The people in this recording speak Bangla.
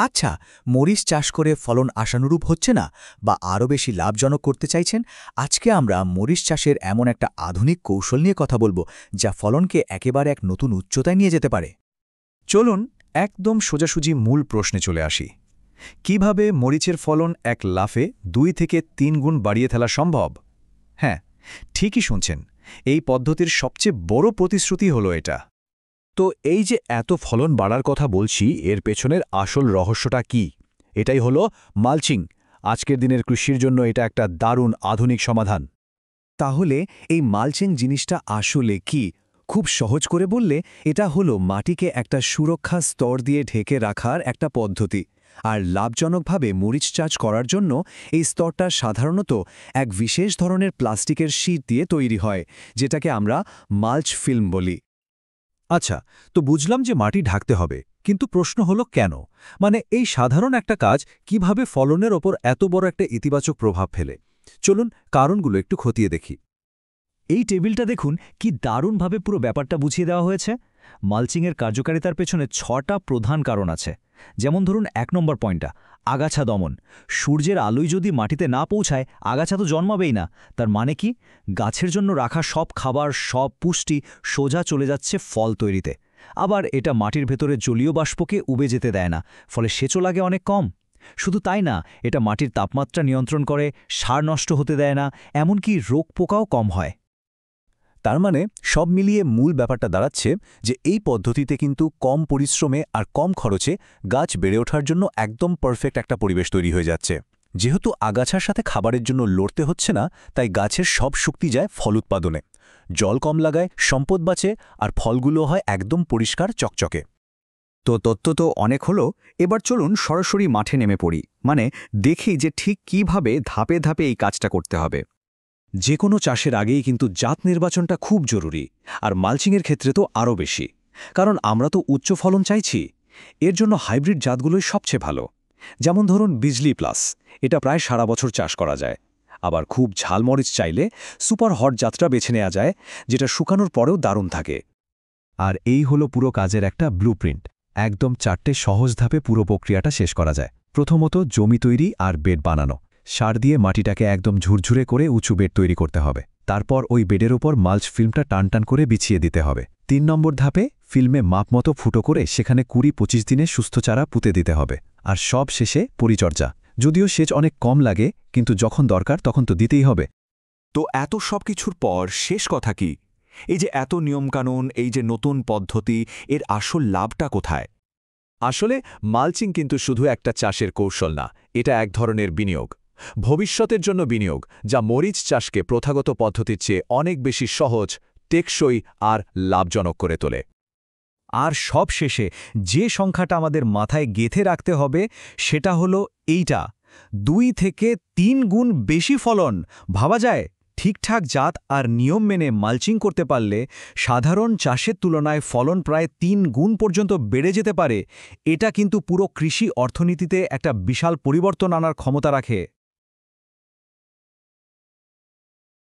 আচ্ছা, মরিচ চাষ করে ফলন আশানুরূপ হচ্ছে না বা আরও বেশি লাভজনক করতে চাইছেন? আজকে আমরা মরিচ চাষের এমন একটা আধুনিক কৌশল নিয়ে কথা বলবো যা ফলনকে একেবারে এক নতুন উচ্চতায় নিয়ে যেতে পারে। চলুন একদম সোজাসুজি মূল প্রশ্নে চলে আসি। কিভাবে মরিচের ফলন এক লাফে 2 থেকে 3 গুণ বাড়িয়ে ফেলা সম্ভব? হ্যাঁ, ঠিকই শুনছেন, এই পদ্ধতির সবচেয়ে বড় প্রতিশ্রুতি হলো এটা। তো এই যে এত ফলন বাড়ার কথা বলছি, এর পেছনের আসল রহস্যটা কি? এটাই হলো মালচিং। আজকের দিনের কৃষির জন্য এটা একটা দারুণ আধুনিক সমাধান। তাহলে এই মালচিং জিনিসটা আসলে কি? খুব সহজ করে বললে এটা হলো মাটিকে একটা সুরক্ষা স্তর দিয়ে ঢেকে রাখার একটা পদ্ধতি। আর লাভজনকভাবে মরিচ চাষ করার জন্য এই স্তরটা সাধারণত এক বিশেষ ধরনের প্লাস্টিকের শীট দিয়ে তৈরি হয়, যেটাকে আমরা মাল্চ ফিল্ম বলি। আচ্ছা, তো বুঝলাম যে মাটি ঢাকতে হবে, কিন্তু প্রশ্ন হলো কেন? মানে এই সাধারণ একটা কাজ কিভাবে ফলনের ওপর এত বড় একটা ইতিবাচক প্রভাব ফেলে? চলুন কারণগুলো একটু খতিয়ে দেখি। এই টেবিলটা দেখুন, কি দারুণভাবে পুরো ব্যাপারটা বুঝিয়ে দেওয়া হয়েছে। মালচিংয়ের কার্যকারিতার পেছনে 6টা প্রধান কারণ আছে। যেমন ধরুন 1 নম্বর পয়েন্টটা, আগাছা দমন। সূর্যের আলোয় যদি মাটিতে না পৌঁছায়, আগাছা তো জন্মাবেই না। তার মানে কি? গাছের জন্য রাখা সব খাবার, সব পুষ্টি সোজা চলে যাচ্ছে ফল তৈরিতে। আবার এটা মাটির ভেতরে জলীয় বাষ্পকে উবে যেতে দেয় না, ফলে সেচও লাগে অনেক কম। শুধু তাই না, এটা মাটির তাপমাত্রা নিয়ন্ত্রণ করে, সার নষ্ট হতে দেয় না, এমনকি রোগ পোকাও কম হয়। তার মানে সব মিলিয়ে মূল ব্যাপারটা দাঁড়াচ্ছে যে এই পদ্ধতিতে কিন্তু কম পরিশ্রমে আর কম খরচে গাছ বেড়ে ওঠার জন্য একদম পারফেক্ট একটা পরিবেশ তৈরি হয়ে যাচ্ছে। যেহেতু আগাছার সাথে খাবারের জন্য লড়তে হচ্ছে না, তাই গাছের সব শক্তি যায় ফল উৎপাদনে। জল কম লাগায়, সম্পদ বাঁচে, আর ফলগুলো হয় একদম পরিষ্কার চকচকে। তো তথ্য তো অনেক হলো, এবার চলুন সরাসরি মাঠে নেমে পড়ি। মানে দেখি যে ঠিক কিভাবে ধাপে ধাপে এই কাজটা করতে হবে। যে কোনো চাষের আগেই কিন্তু জাত নির্বাচনটা খুব জরুরি, আর মালচিংয়ের ক্ষেত্রে তো আরও বেশি। কারণ আমরা তো উচ্চ ফলন চাইছি। এর জন্য হাইব্রিড জাতগুলোই সবচেয়ে ভালো। যেমন ধরুন বিজলি প্লাস, এটা প্রায় সারা বছর চাষ করা যায়। আবার খুব ঝালমরিচ চাইলে সুপার হট জাতটা বেছে নেওয়া যায়, যেটা শুকানোর পরেও দারুণ থাকে। আর এই হলো পুরো কাজের একটা ব্লুপ্রিন্ট। একদম 4টে সহজ ধাপে পুরো প্রক্রিয়াটা শেষ করা যায়। প্রথমত জমি তৈরি আর বেড বানানো। সার দিয়ে মাটিটাকে একদম ঝুরঝুরে করে উঁচু বেড তৈরি করতে হবে। তারপর ওই বেডের ওপর মাল্চ ফিল্মটা টান করে বিছিয়ে দিতে হবে। 3 নম্বর ধাপে ফিল্মে মাপমতো ফুটো করে সেখানে 20-25 দিনে সুস্থ চারা পুঁতে দিতে হবে। আর সব শেষে পরিচর্যা। যদিও সেচ অনেক কম লাগে, কিন্তু যখন দরকার তখন তো দিতেই হবে। তো এত সব কিছুর পর শেষ কথা কি? এই যে এত নিয়মকানুন, এই যে নতুন পদ্ধতি, এর আসল লাভটা কোথায়? আসলে মালচিং কিন্তু শুধু একটা চাষের কৌশল না, এটা এক ধরনের বিনিয়োগ। ভবিষ্যতের জন্য বিনিয়োগ, যা মরিচ চাষকে প্রথাগত পদ্ধতির চেয়ে অনেক বেশি সহজ, টেকসই আর লাভজনক করে তোলে। আর সব শেষে যে সংখ্যাটা আমাদের মাথায় গেঁথে রাখতে হবে সেটা হলো এইটা, 2 থেকে 3 গুণ বেশি ফলন। ভাবা যায়, ঠিকঠাক জাত আর নিয়ম মেনে মালচিং করতে পারলে সাধারণ চাষের তুলনায় ফলন প্রায় 3 গুণ পর্যন্ত বেড়ে যেতে পারে। এটা কিন্তু পুরো কৃষি অর্থনীতিতে একটা বিশাল পরিবর্তন আনার ক্ষমতা রাখে।